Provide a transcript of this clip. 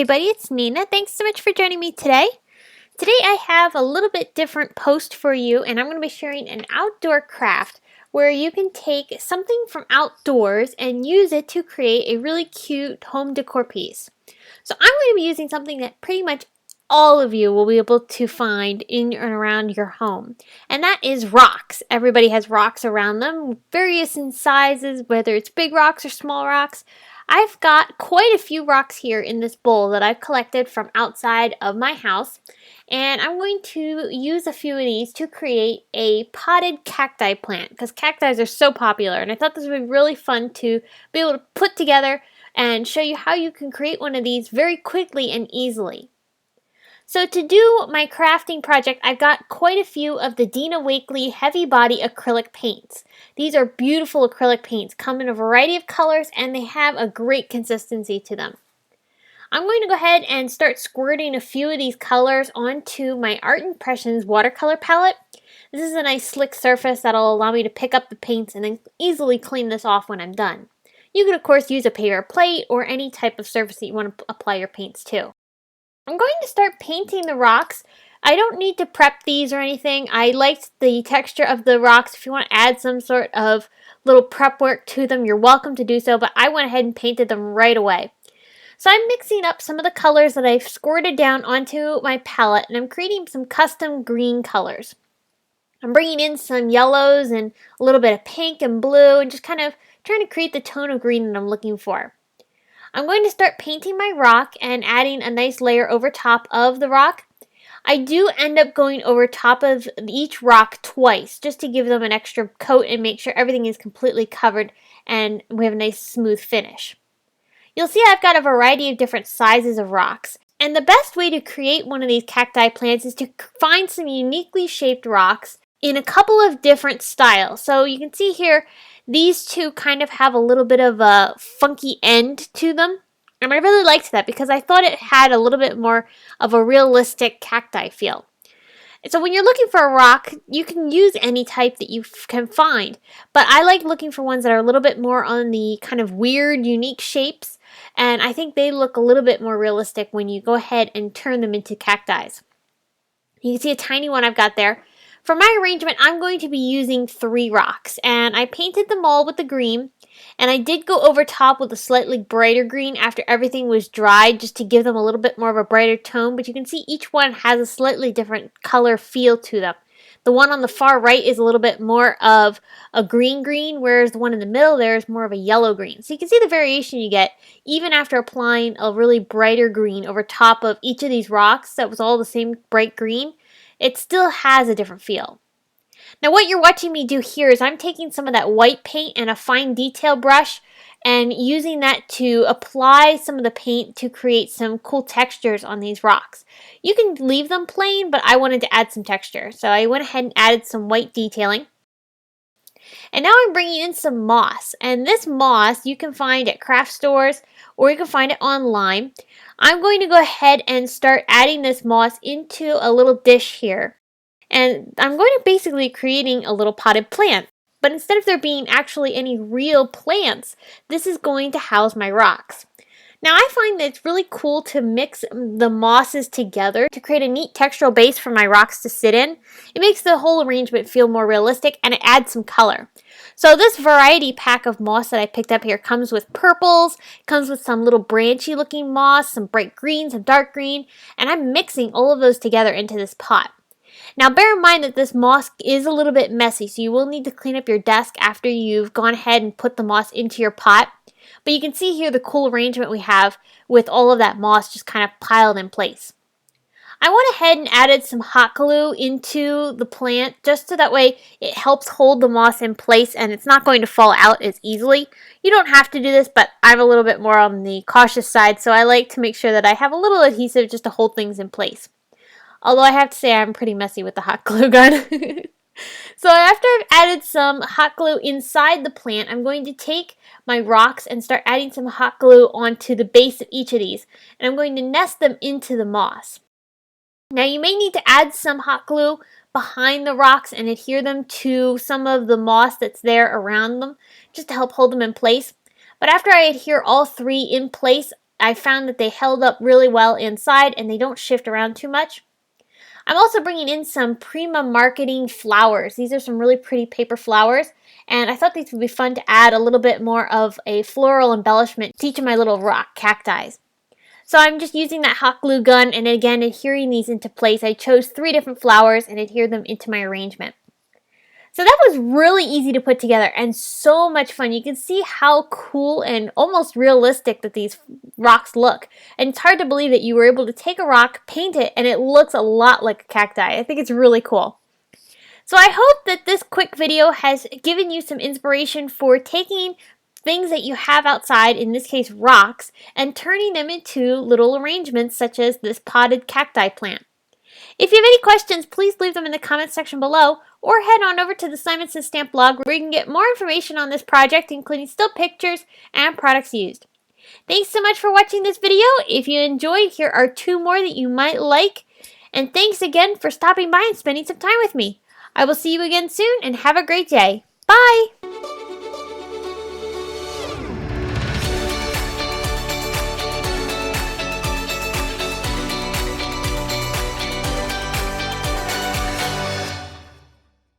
everybody, it's Nina. Thanks so much for joining me today. Today I have a little bit different post for you, and I'm going to be sharing an outdoor craft where you can take something from outdoors and use it to create a really cute home decor piece. So I'm going to be using something that pretty much all of you will be able to find in and around your home, and that is rocks. Everybody has rocks around them, various in sizes, whether it's big rocks or small rocks. I've got quite a few rocks here in this bowl that I've collected from outside of my house, and I'm going to use a few of these to create a potted cacti plant because cacti are so popular, and I thought this would be really fun to be able to put together and show you how you can create one of these very quickly and easily. So to do my crafting project, I've got quite a few of the Dina Wakley heavy body acrylic paints. These are beautiful acrylic paints, come in a variety of colors, and they have a great consistency to them. I'm going to go ahead and start squirting a few of these colors onto my Art Impressions watercolor palette. This is a nice slick surface that'll allow me to pick up the paints and then easily clean this off when I'm done. You can of course use a paper plate or any type of surface that you want to apply your paints to. I'm going to start painting the rocks. I don't need to prep these or anything. I liked the texture of the rocks. If you want to add some sort of little prep work to them, you're welcome to do so, but I went ahead and painted them right away. So I'm mixing up some of the colors that I've squirted down onto my palette, and I'm creating some custom green colors. I'm bringing in some yellows and a little bit of pink and blue and just kind of trying to create the tone of green that I'm looking for. I'm going to start painting my rock and adding a nice layer over top of the rock. I do end up going over top of each rock twice just to give them an extra coat and make sure everything is completely covered and we have a nice smooth finish. You'll see I've got a variety of different sizes of rocks, and the best way to create one of these cacti plants is to find some uniquely shaped rocks in a couple of different styles. So you can see here these two kind of have a little bit of a funky end to them, and I really liked that because I thought it had a little bit more of a realistic cacti feel. So when you're looking for a rock, you can use any type that you can find, but I like looking for ones that are a little bit more on the kind of weird, unique shapes, and I think they look a little bit more realistic when you go ahead and turn them into cacti. You can see a tiny one I've got there. For my arrangement, I'm going to be using 3 rocks, and I painted them all with the green, and I did go over top with a slightly brighter green after everything was dried just to give them a little bit more of a brighter tone, but you can see each one has a slightly different color feel to them. The one on the far right is a little bit more of a green, whereas the one in the middle there is more of a yellow green. So you can see the variation you get even after applying a really brighter green over top of each of these rocks that was all the same bright green. It still has a different feel. Now what you're watching me do here is I'm taking some of that white paint and a fine detail brush and using that to apply some of the paint to create some cool textures on these rocks. You can leave them plain, but I wanted to add some texture. So I went ahead and added some white detailing. And now I'm bringing in some moss, and this moss you can find at craft stores or you can find it online. I'm going to go ahead and start adding this moss into a little dish here, and I'm going to basically creating a little potted plant, but instead of there being actually any real plants, this is going to house my rocks. Now I find that it's really cool to mix the mosses together to create a neat textural base for my rocks to sit in. It makes the whole arrangement feel more realistic and it adds some color. So this variety pack of moss that I picked up here comes with purples, comes with some little branchy looking moss, some bright green, some dark green, and I'm mixing all of those together into this pot. Now bear in mind that this moss is a little bit messy, so you will need to clean up your desk after you've gone ahead and put the moss into your pot. But you can see here the cool arrangement we have with all of that moss just kind of piled in place. I went ahead and added some hot glue into the plant just so that way it helps hold the moss in place and it's not going to fall out as easily. You don't have to do this, but I'm a little bit more on the cautious side, so I like to make sure that I have a little adhesive just to hold things in place. Although I have to say I'm pretty messy with the hot glue gun. So after I've added some hot glue inside the plant, I'm going to take my rocks and start adding some hot glue onto the base of each of these. And I'm going to nest them into the moss. Now you may need to add some hot glue behind the rocks and adhere them to some of the moss that's there around them just to help hold them in place. But after I adhere all 3 in place, I found that they held up really well inside and they don't shift around too much. I'm also bringing in some Prima Marketing flowers. These are some really pretty paper flowers, and I thought these would be fun to add a little bit more of a floral embellishment to each of my little rock cacti. So I'm just using that hot glue gun and again adhering these into place. I chose 3 different flowers and adhered them into my arrangement. So that was really easy to put together and so much fun. You can see how cool and almost realistic that these rocks look. And it's hard to believe that you were able to take a rock, paint it, and it looks a lot like a cacti. I think it's really cool. So I hope that this quick video has given you some inspiration for taking things that you have outside, in this case rocks, and turning them into little arrangements such as this potted cacti plant. If you have any questions, please leave them in the comments section below, or head on over to the Simonson Stamp blog where you can get more information on this project, including still pictures and products used. Thanks so much for watching this video. If you enjoyed, here are 2 more that you might like. And thanks again for stopping by and spending some time with me. I will see you again soon and have a great day. Bye!